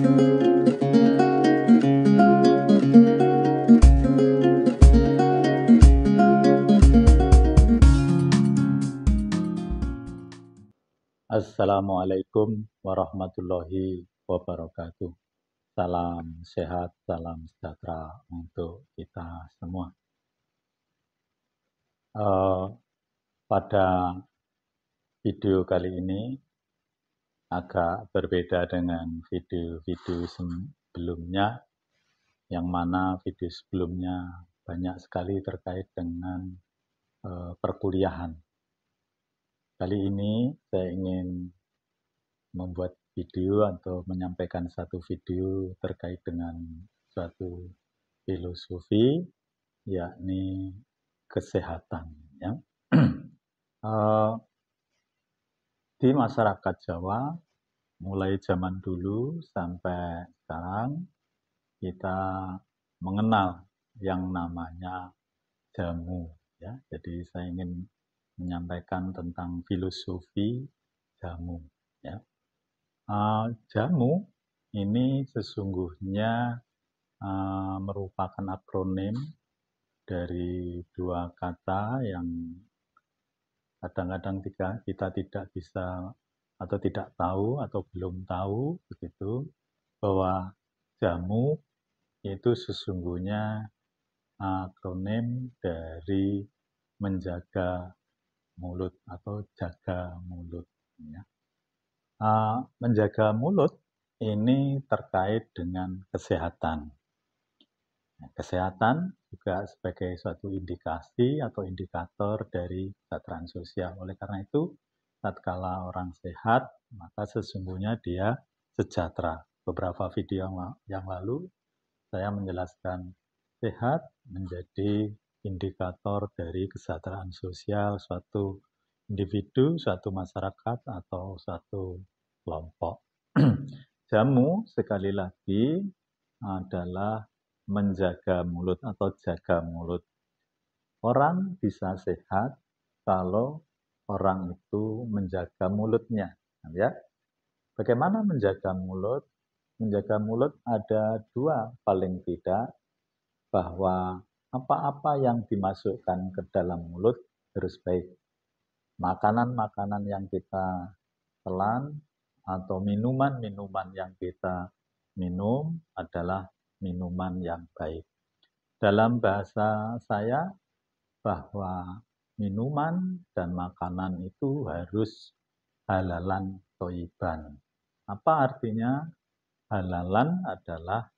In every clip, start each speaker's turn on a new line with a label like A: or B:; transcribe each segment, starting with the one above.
A: Assalamualaikum warahmatullahi wabarakatuh. Salam sehat, salam sejahtera untuk kita semua. Pada video kali ini agak berbeda dengan video-video sebelumnya, yang mana video sebelumnya banyak sekali terkait dengan perkuliahan. Kali ini saya ingin membuat video atau menyampaikan satu video terkait dengan suatu filosofi, yakni kesehatan. Ya. Di masyarakat Jawa, mulai zaman dulu sampai sekarang, kita mengenal yang namanya jamu. Ya. Jadi saya ingin menyampaikan tentang filosofi jamu. Ya. Jamu ini sesungguhnya merupakan akronim dari dua kata yang kadang-kadang kita tidak bisa atau tidak tahu atau belum tahu begitu, bahwa jamu itu sesungguhnya akronim dari menjaga mulut atau jaga mulut. Ya. Menjaga mulut ini terkait dengan kesehatan. Kesehatan juga sebagai suatu indikasi atau indikator dari kesejahteraan sosial. Oleh karena itu, tatkala orang sehat, maka sesungguhnya dia sejahtera. Beberapa video yang lalu, saya menjelaskan sehat menjadi indikator dari kesejahteraan sosial suatu individu, suatu masyarakat, atau suatu kelompok. Jamu, sekali lagi, adalah menjaga mulut atau jaga mulut. Orang bisa sehat kalau orang itu menjaga mulutnya. Ya. Bagaimana menjaga mulut? Menjaga mulut ada dua paling tidak, bahwa apa-apa yang dimasukkan ke dalam mulut harus baik. Makanan-makanan yang kita telan atau minuman-minuman yang kita minum adalah minuman yang baik. Dalam bahasa saya, bahwa minuman dan makanan itu harus halalan thayyiban. Apa artinya? Halalan adalah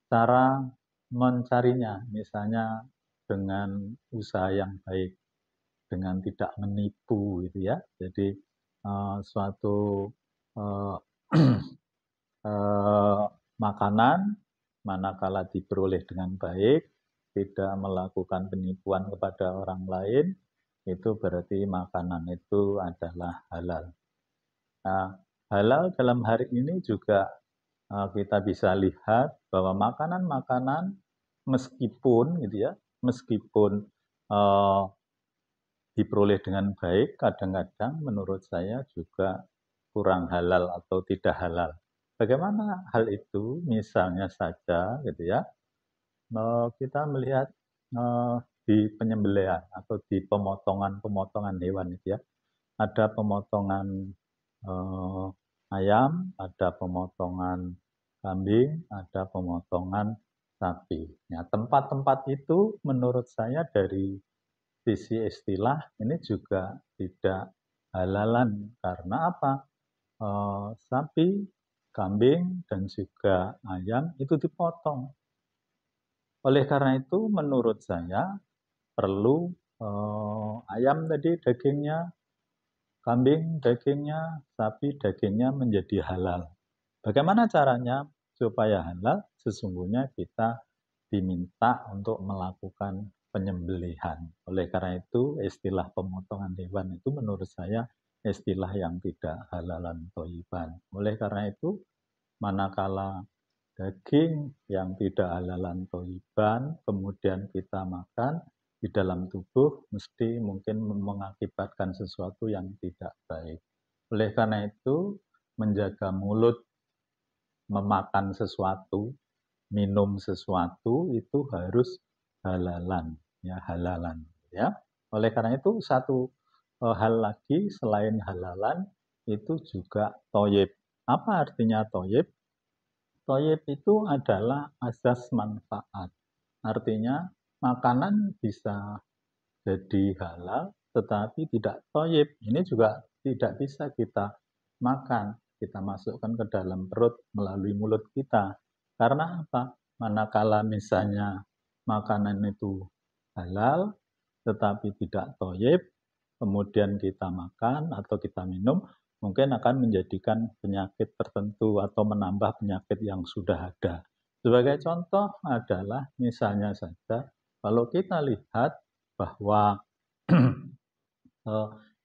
A: cara mencarinya, misalnya dengan usaha yang baik, dengan tidak menipu, gitu ya. Jadi suatu makanan manakala diperoleh dengan baik, tidak melakukan penipuan kepada orang lain, itu berarti makanan itu adalah halal. Nah, halal dalam hari ini juga kita bisa lihat bahwa makanan-makanan meskipun gitu ya, meskipun diperoleh dengan baik, kadang-kadang menurut saya juga kurang halal atau tidak halal. Bagaimana hal itu? Misalnya saja, gitu ya, kita melihat di penyembelihan atau di pemotongan hewan, gitu ya, ada pemotongan ayam, ada pemotongan kambing, ada pemotongan sapi. Ya, tempat-tempat itu menurut saya dari sisi istilah ini juga tidak halalan. Karena apa? Sapi, kambing, dan juga ayam itu dipotong. Oleh karena itu menurut saya perlu ayam tadi dagingnya, kambing dagingnya, sapi dagingnya menjadi halal. Bagaimana caranya supaya halal? Sesungguhnya kita diminta untuk melakukan penyembelihan. Oleh karena itu, istilah pemotongan hewan itu menurut saya istilah yang tidak halalan thayyiban. Oleh karena itu, manakala daging yang tidak halalan thayyiban kemudian kita makan, di dalam tubuh mesti mungkin mengakibatkan sesuatu yang tidak baik. Oleh karena itu, menjaga mulut memakan sesuatu, minum sesuatu itu harus halalan, ya halalan, ya. Oleh karena itu satu hal lagi selain halalan itu juga toyib. Apa artinya toyib? Toyib itu adalah asas manfaat. Artinya makanan bisa jadi halal tetapi tidak toyib. Ini juga tidak bisa kita makan, kita masukkan ke dalam perut melalui mulut kita. Karena apa? Manakala misalnya makanan itu halal tetapi tidak toyib, kemudian kita makan atau kita minum, mungkin akan menjadikan penyakit tertentu atau menambah penyakit yang sudah ada. Sebagai contoh adalah misalnya saja, kalau kita lihat bahwa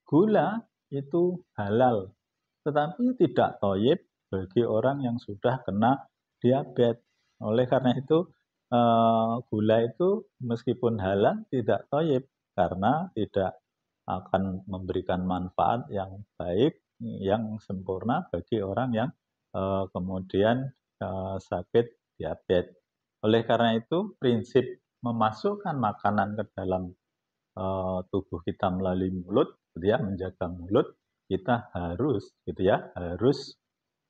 A: gula itu halal, tetapi tidak toyib bagi orang yang sudah kena diabetes. Oleh karena itu, gula itu meskipun halal tidak toyib karena tidak akan memberikan manfaat yang baik, yang sempurna bagi orang yang kemudian sakit diabetes. Oleh karena itu, prinsip memasukkan makanan ke dalam tubuh kita melalui mulut, gitu ya, menjaga mulut, kita harus, gitu ya, harus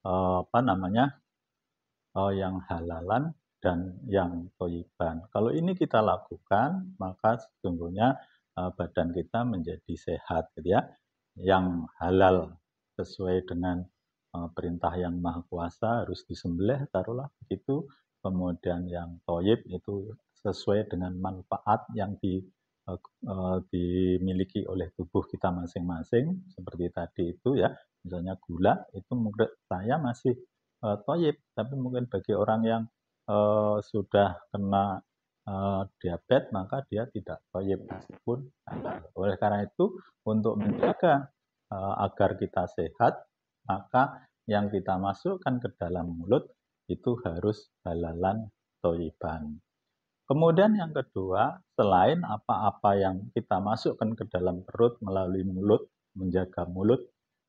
A: apa namanya, yang halalan dan yang toyiban. Kalau ini kita lakukan, maka sesungguhnya badan kita menjadi sehat, gitu ya. Yang halal sesuai dengan perintah yang maha kuasa harus disembelih, taruhlah begitu. Kemudian yang toyib itu sesuai dengan manfaat yang dimiliki oleh tubuh kita masing-masing, seperti tadi itu ya, misalnya gula itu menurut saya masih toyib, tapi mungkin bagi orang yang sudah kena diabetes maka dia tidak toyib meskipun halal. Oleh karena itu untuk menjaga agar kita sehat, maka yang kita masukkan ke dalam mulut itu harus halalan toyiban. Kemudian yang kedua, selain apa-apa yang kita masukkan ke dalam perut melalui mulut, menjaga mulut,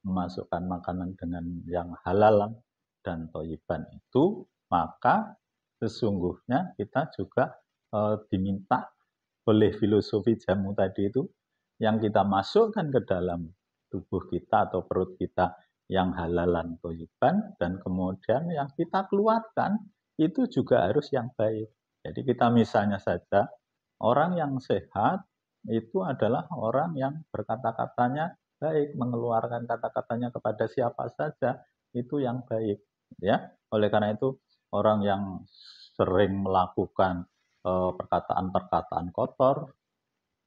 A: memasukkan makanan dengan yang halal dan toyiban itu, maka sesungguhnya kita juga diminta oleh filosofi jamu tadi itu, yang kita masukkan ke dalam tubuh kita atau perut kita yang halalan toyiban, dan kemudian yang kita keluarkan itu juga harus yang baik. Jadi kita misalnya saja, orang yang sehat itu adalah orang yang berkata-katanya baik, mengeluarkan kata-katanya kepada siapa saja itu yang baik, ya. Oleh karena itu orang yang sering melakukan perkataan-perkataan kotor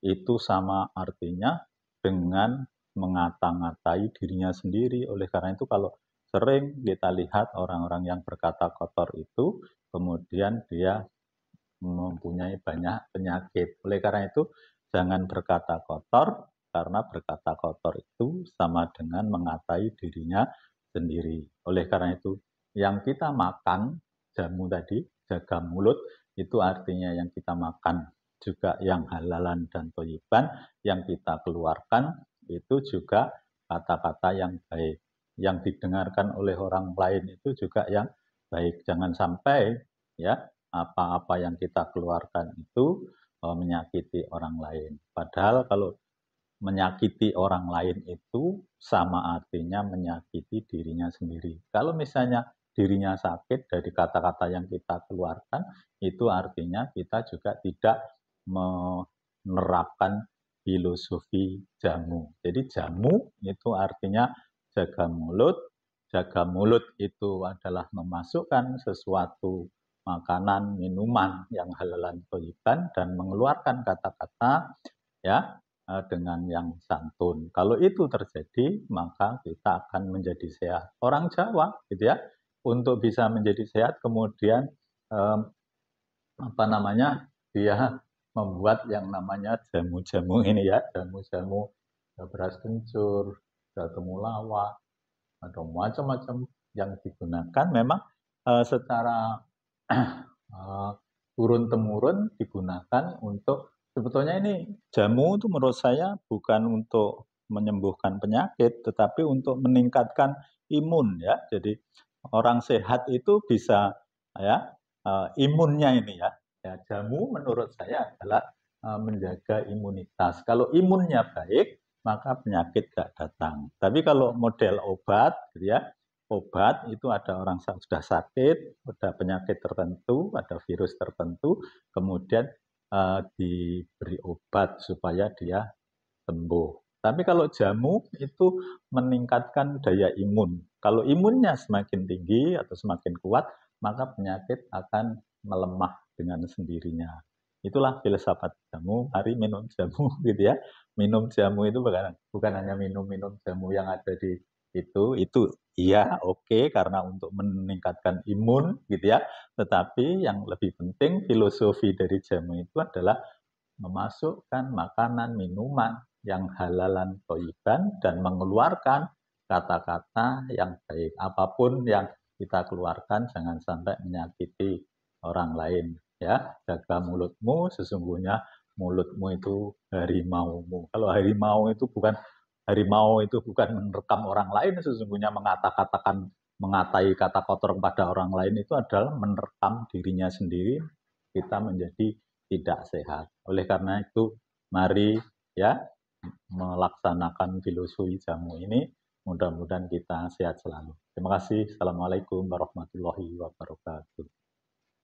A: itu sama artinya dengan mengata-ngatai dirinya sendiri. Oleh karena itu kalau sering kita lihat orang-orang yang berkata kotor itu, kemudian dia mempunyai banyak penyakit. Oleh karena itu, jangan berkata kotor, karena berkata kotor itu sama dengan mengatai dirinya sendiri. Oleh karena itu, yang kita makan, jamu tadi, jaga mulut, itu artinya yang kita makan juga yang halalan dan toyiban, yang kita keluarkan itu juga kata-kata yang baik. Yang didengarkan oleh orang lain itu juga yang baik. Jangan sampai ya apa-apa yang kita keluarkan itu menyakiti orang lain. Padahal kalau menyakiti orang lain itu sama artinya menyakiti dirinya sendiri. Kalau misalnya dirinya sakit dari kata-kata yang kita keluarkan, itu artinya kita juga tidak menerapkan filosofi jamu. Jadi jamu itu artinya jaga mulut. Jaga mulut itu adalah memasukkan sesuatu makanan, minuman yang halalan toyiban dan mengeluarkan kata-kata ya dengan yang santun. Kalau itu terjadi, maka kita akan menjadi sehat. Orang Jawa, gitu ya, untuk bisa menjadi sehat, kemudian apa namanya, dia membuat yang namanya jamu-jamu ini ya, jamu-jamu beras kencur, temulawak, atau macam-macam yang digunakan memang secara turun temurun digunakan untuk sebetulnya ini jamu itu menurut saya bukan untuk menyembuhkan penyakit tetapi untuk meningkatkan imun ya. Jadi orang sehat itu bisa ya imunnya ini ya. Ya, jamu menurut saya adalah menjaga imunitas. Kalau imunnya baik, maka penyakit gak datang. Tapi kalau model obat, gitu ya, obat itu ada orang sudah sakit, ada penyakit tertentu, ada virus tertentu, kemudian diberi obat supaya dia sembuh. Tapi kalau jamu itu meningkatkan daya imun. Kalau imunnya semakin tinggi atau semakin kuat, maka penyakit akan melemah dengan sendirinya. Itulah filsafat jamu. Mari minum jamu gitu ya. Minum jamu itu bukan hanya minum-minum jamu yang ada di itu iya oke karena untuk meningkatkan imun gitu ya. Tetapi yang lebih penting filosofi dari jamu itu adalah memasukkan makanan, minuman yang halalan thayyiban dan mengeluarkan kata-kata yang baik. Apapun yang kita keluarkan jangan sampai menyakiti orang lain. Ya, jaga mulutmu, sesungguhnya mulutmu itu harimaumu. Kalau harimau itu bukan menerkam orang lain, sesungguhnya mengatai kata kotor kepada orang lain itu adalah menerkam dirinya sendiri, kita menjadi tidak sehat. Oleh karena itu, mari ya melaksanakan filosofi jamu ini. Mudah-mudahan kita sehat selalu. Terima kasih. Assalamualaikum warahmatullahi wabarakatuh.